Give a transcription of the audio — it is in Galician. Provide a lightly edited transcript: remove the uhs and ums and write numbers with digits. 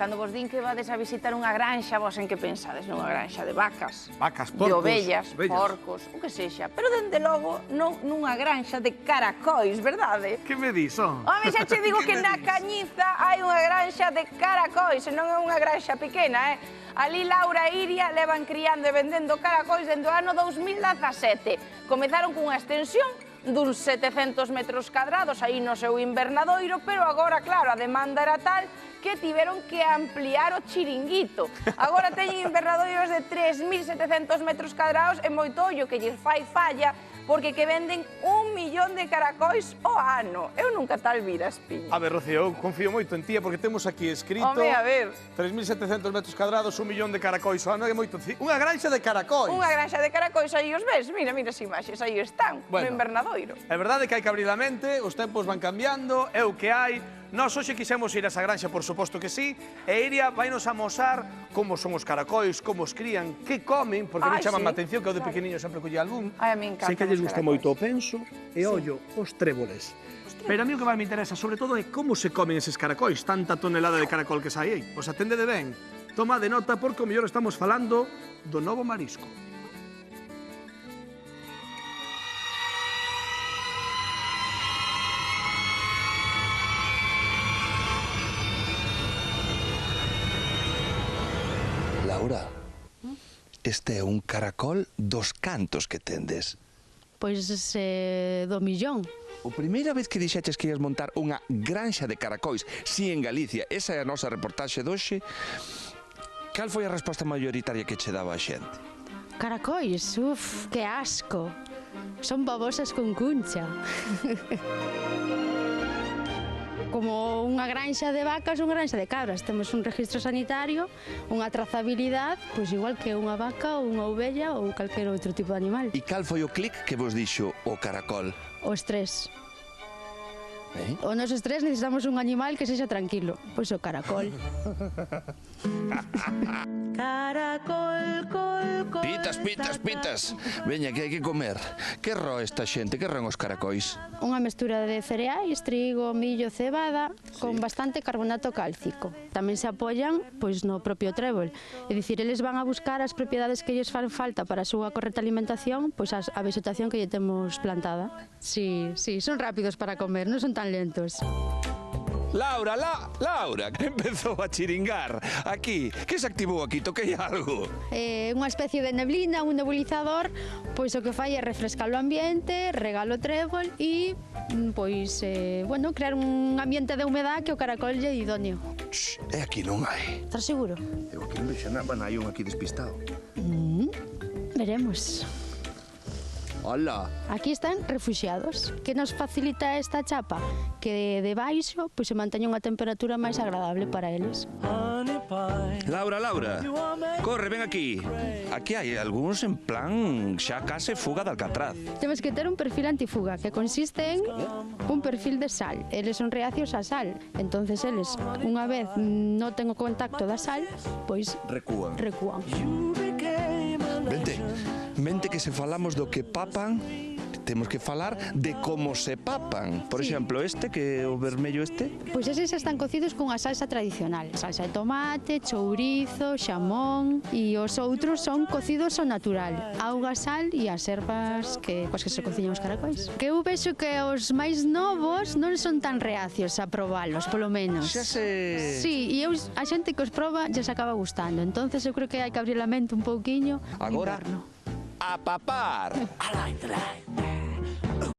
Cando vos din que vades a visitar unha granxa, vos en que pensades? Nunha granxa de vacas, Vacas, de porcos, ovellas, porcos, o que sexa. Pero, dende logo, non nunha granxa de caracois, verdade? Que me dis, oh? Home, xa che digo que na Cañiza hai unha granxa de caracois, e non é unha granxa pequena, Ali Laura e Iria levan criando e vendendo caracois dende o ano 2017. Comezaron cunha extensión duns 700 metros cadrados aí no seu invernadoiro, pero agora, claro, a demanda era tal que tiveron que ampliar o chiringuito. Agora teñen invernadoiros de 3.700 metros cadrados e moito ollo que lles fai falla porque que venden 1 millón de caracois ao ano. Eu nunca tal vira, Espiño. A ver, Rocío, eu confío moito en ti porque temos aquí escrito... Home, a ver. 3.700 metros cadrados, 1 millón de caracois ao ano, é moito... Unha granxa de caracois. Unha granxa de caracois, aí os ves. Mira, mira as imaxes, aí están, no invernadoiro. É verdade que hai que abrir a mente, os tempos van cambiando, é o que hai. Nós hoxe quixemos ir a esa granxa, por suposto que sí, e Iria vainos amosar como son os caracois, como os crían, que comen, porque me chaman a atención que eu de pequeniño sempre collía algún. Ai, a mí encanta. Sei que lles gusta moito o penso e ollo, os tréboles. Pero a mí o que máis me interesa, sobre todo, é como se comen eses caracois, tanta tonelada de caracol que sai aí. Pois atendede ben, toma de nota porque o mellor estamos falando do novo marisco. Laura, este é un caracol dos cantos que tendes. Pois do millón. A primeira vez que dixeches que ias montar unha granxa de caracois, si en Galicia, esa é a nosa reportaxe doxe, cal foi a resposta maioritaria que che daba a xente? Caracois, que asco. Son babosas con cuncha. Como unha granxa de vacas, unha granxa de cabras. Temos un registro sanitario, unha trazabilidade, pois igual que unha vaca ou unha ovella ou calquer outro tipo de animal. E cal foi o clic que vos dixo o caracol? Os tres. O nosos tres necesitamos un animal que sexa tranquilo. Pois o caracol. Caracol, col. Pitas. Veña, que hai que comer. Que roe esta xente? Que roen os caracois? Unha mestura de cereais, trigo, millo, cebada, con bastante carbonato cálcico. Tamén se apoian pois no propio trébol. É dicir, eles van a buscar as propiedades que lles fan falta para a súa correcta alimentación, pois a vegetación que lle temos plantada. Sí, son rápidos para comer, non son tan lentos. Laura, que empezou a chiringar aquí. Que se activou aquí? Toquei algo. Unha especie de neblina, un nebulizador, pois o que fai é refrescar o ambiente, regar o trébol e, pois, crear un ambiente de humedad que o caracol lle idóneo. É aquí non hai. Estás seguro? Eu aquí non vexo nada, bueno, hai un aquí despistado. Veremos. Hola. Aquí están refuxiados. Que nos facilita esta chapa? Que debaixo se manteña unha temperatura máis agradable para eles. Laura, corre, ven aquí. Aquí hai algúns en plan xa case fuga de Alcatraz. Temos que ter un perfil antifuga, que consiste en un perfil de sal. Eles son reacios á sal. Entonces eles, unha vez noten o contacto da sal, pois recúan. Mente que se falamos do que papan, temos que falar de como se papan. Por exemplo, que é o vermello este. Pois eses están cocidos cunha salsa tradicional. Salsa de tomate, chourizo, xamón, e os outros son cocidos ao natural. Auga, sal e as ervas coas que se cociñan os caracois. Que eu vexo que os máis novos non son tan reacios a probalos, polo menos. Xa se... Sí, e a xente que os proba xa se acaba gustando. Entonces eu creo que hai que abrir a mente un pouquiño e agora, indarno. a papar.